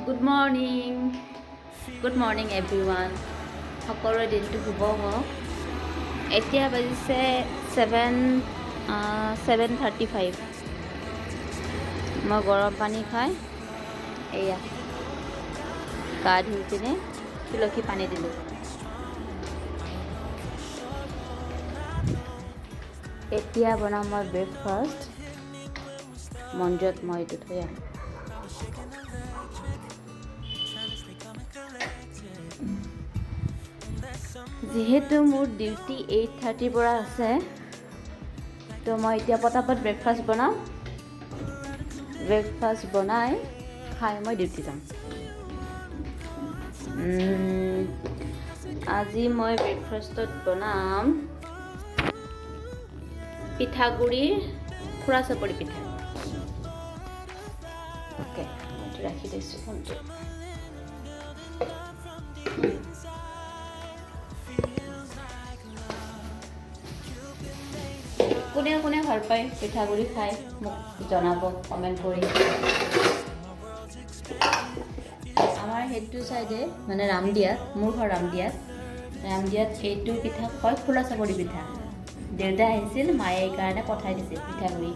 Good morning everyone. সকলোৰে দিনটো শুভ হওক। এতিয়া বাজিছে 7:35। মই গৰম পানী খাই এয়া গা ধুই কিনে তুলসী পানী দিলোঁ। এতিয়া বনাম মই ব্ৰেকফাষ্ট। মঞ্জত মই এইটো থৈ আহোঁ। যিহেতু মোৰ ডিউটি 8:30 পৰা আছে, তো মই এতিয়া পটাপট ব্ৰেকফাষ্ট বনাম। ব্ৰেকফাষ্ট বনাই খাই মই ডিউটি যাম। আজি মই ব্ৰেকফাষ্টত বনাম পিঠাগুড়িৰ খুৰা চাপৰি পিঠা। অ'কে, মই ৰাখি দিছোঁ ফোনটো। কোনে কোনে ভাল পায় পিঠাগুড়ি খাই মোক জনাব কমেণ্ট কৰি। আমাৰ সেইটো চাইডে মানে ৰামদিয়াত, মোৰ ঘৰ ৰামদিয়াত এইটো পিঠা কয় খোলা চাপৰি পিঠা। দেউতা আহিছিল, মায়ে এইকাৰণে পঠাই দিছিল পিঠাগুড়ি।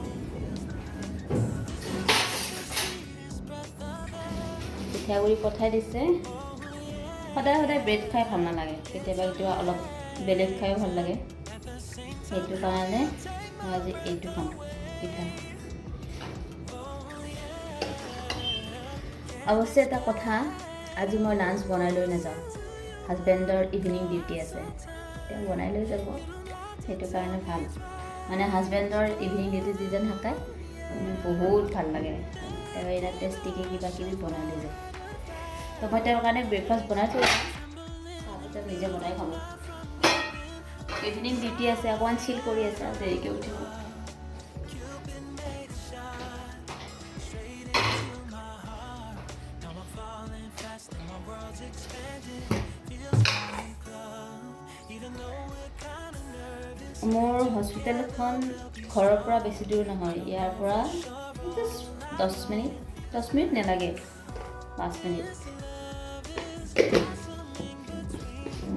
পিঠাগুড়ি পঠাই দিছে। সদায় ব্ৰেড খাই ভাল নালাগে, কেতিয়াবা কেতিয়াবা অলপ বেলেগ খাইও ভাল লাগে। সেইটো কাৰণে মই আজি এইটো খাম পিঠা। অৱশ্যে এটা কথা, আজি মই লাঞ্চ বনাই লৈ নাযাওঁ। হাজবেণ্ডৰ ইভিনিং ডিউটি আছে, তেওঁ বনাই লৈ যাব। সেইটো কাৰণে ভাল, মানে হাজবেণ্ডৰ ইভিনিং ডিউটি যিজন থাকে বহুত ভাল লাগে। তেওঁ এনে টেষ্টিকৈ কিবা কিবি বনাই লৈ যায়। তো মই তেওঁৰ কাৰণে ব্ৰেকফাষ্ট বনাই থৈ যাওঁ, তাৰপিছত নিজে বনাই খাব। ইভিনিং ডিউটি আছে, অকণমান চিল কৰি আছে, দেৰিকৈ উঠিব। মোৰ হস্পিটেলখন ঘৰৰ পৰা বেছি দূৰ নহয়, ইয়াৰ পৰা 10 মিনিট নালাগে, 5 মিনিট।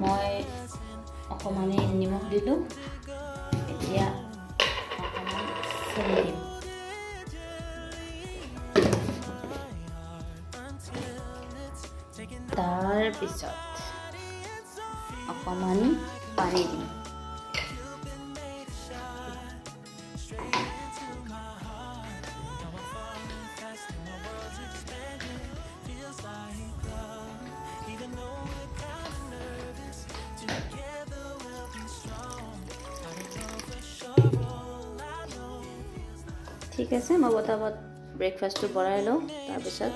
মই অকণমানে নিমখ দিলোঁ, এতিয়া অকণমান চেনি দিম। তাৰপিছত অকণমান পানী দিম। ঠিক আছে, মই পটাপট ব্ৰেকফাষ্টটো বনাই লওঁ, তাৰপিছত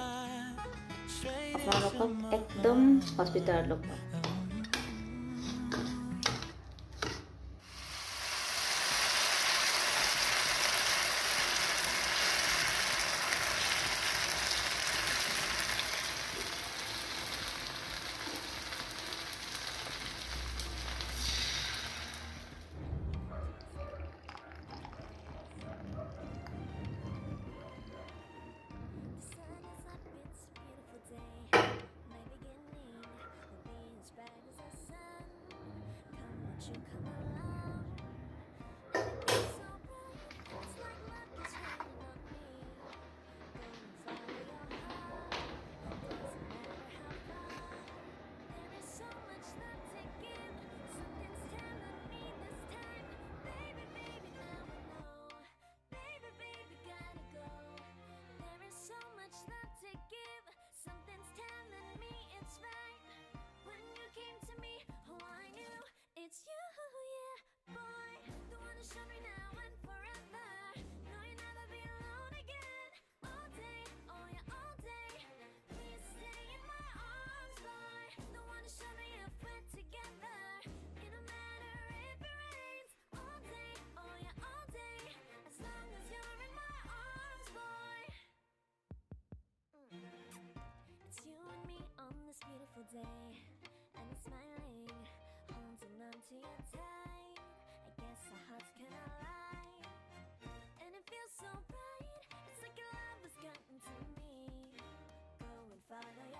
আপোনালোকক একদম হস্পিটেলত লগ পাম। Beautiful day, and it's smiling, holding on to you tight. I guess our hearts can align, and it feels so right. It's like your love has gotten to me. Go and follow your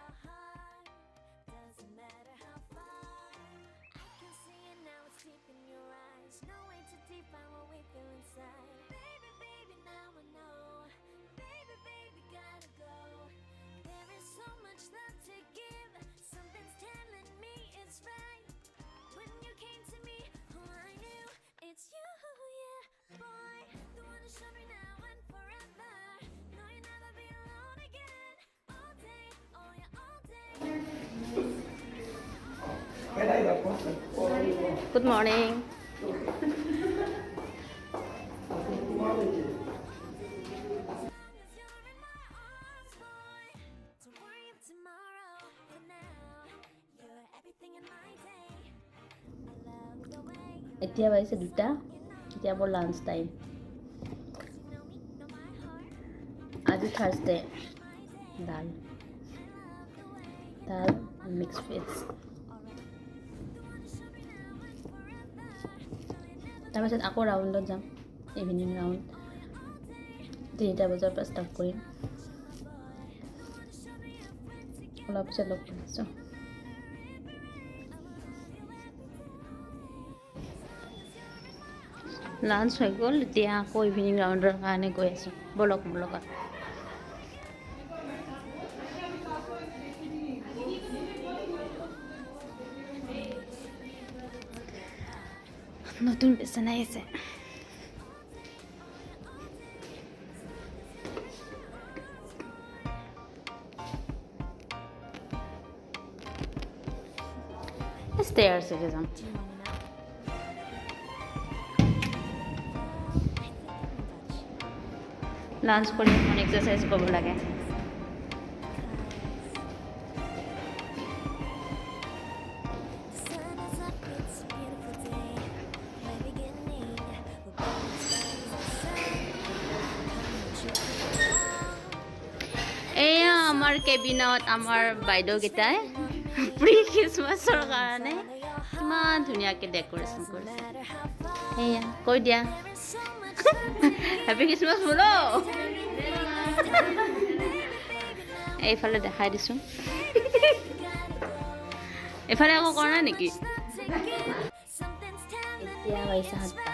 Good morning. Don't worry of tomorrow. For now, you're everything in my day. I love the way you এতিয়া বাইছে দুটা এতিয়া মোৰ lunch time know me, know my heart. আজি Thursday দাল দাল mix veg তাৰপিছত আকৌ ৰাউণ্ডত যাম ইভিনিং ৰাউণ্ড 3টা বজাৰ পৰা ষ্টাৰ্ট কৰিম অলপ পিছত লগ পাইছোঁ লাঞ্চ হৈ গ'ল এতিয়া আকৌ ইভিনিং ৰাউণ্ডৰ কাৰণে গৈ আছোঁ বলক মোৰ লগত নতুন পেচেণ্ট আহিছে ষ্টেয়াৰ্ছ একে যাম লাঞ্চ কৰি এখন এক্সাৰচাইজ কৰিব লাগে Sun is up, it's a beautiful day. My beginning, we're born as bright as the sun. Come and show me love. এয়া আমাৰ কেবিনত আমাৰ বাইদেউকেইটাই প্ৰি খ্ৰীষ্টমাছৰ কাৰণে কিমান ধুনীয়াকৈ ডেক'ৰেশ্যন কৰিছে Matter how far, এয়া কৈ দিয়া there's so much happy Christmas বোলো এইফালে দেখাই দিছোঁ এইফালে আকৌ কৰা নাই নেকি something's telling এতিয়া বাইছে 7টা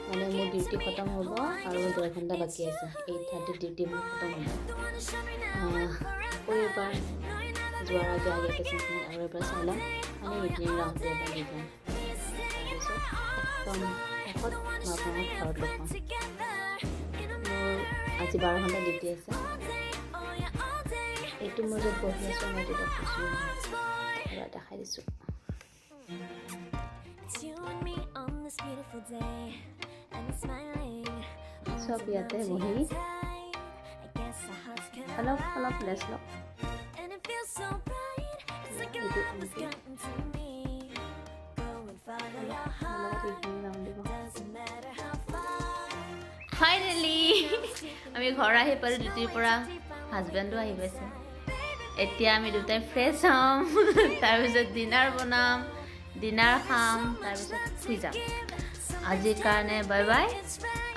মানে মোৰ ডিউটি খতম হ'ব আৰু 2 ঘণ্টা বাকী আছে 8:30 ডিউটি মোৰ খতম হ'ব আকৌ এবাৰ যোৱাৰ আগে আগে পেচেণ্টখিনি আৰু এবাৰ চাই ল'ম মানে ইভিনিং ৰাউণ্ডটো এবাৰ দি যাম তাৰপিছত একদম শেষত মই আপোনাক ঘৰত লগ পাম মোৰ আজি 12 ঘণ্টা ডিউটি আছে এইটো মই য'ত বহি আছোঁ মই এইটো কৈছোঁ এবাৰ দেখাই দিছোঁ It's you and me on this beautiful day, and we're smiling. চব ইয়াতে বহি Tight, I guess our hearts can অলপ অলপ লেছ লওক and it feels so bright. It's like your love has gotten to me. Go and follow your heart. Evening round দিব Doesn't matter how far. Finally আমি ঘৰ আহি পালোঁ ডিউটিৰ পৰা হাজবেণ্ডো আহি পাইছে এতিয়া আমি দুটাই ফ্ৰেছ হ'ম তাৰপিছত ডিনাৰ বনাম ডিনাৰ খাম তাৰপিছত শুই যাম আজিৰ কাৰণে বাই বাই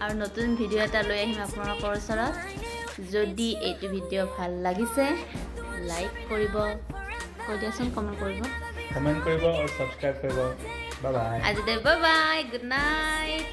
আৰু নতুন ভিডিঅ' এটা লৈ আহিম আপোনালোকৰ ওচৰত যদি এইটো ভিডিঅ' ভাল লাগিছে লাইক কৰিব কৈ দিয়াচোন কমেণ্ট কৰিব কমেণ্ট কৰিব আৰু ছাবস্ক্ৰাইব কৰিব বাই বাই আজিলৈ বাই বাই গুড নাইট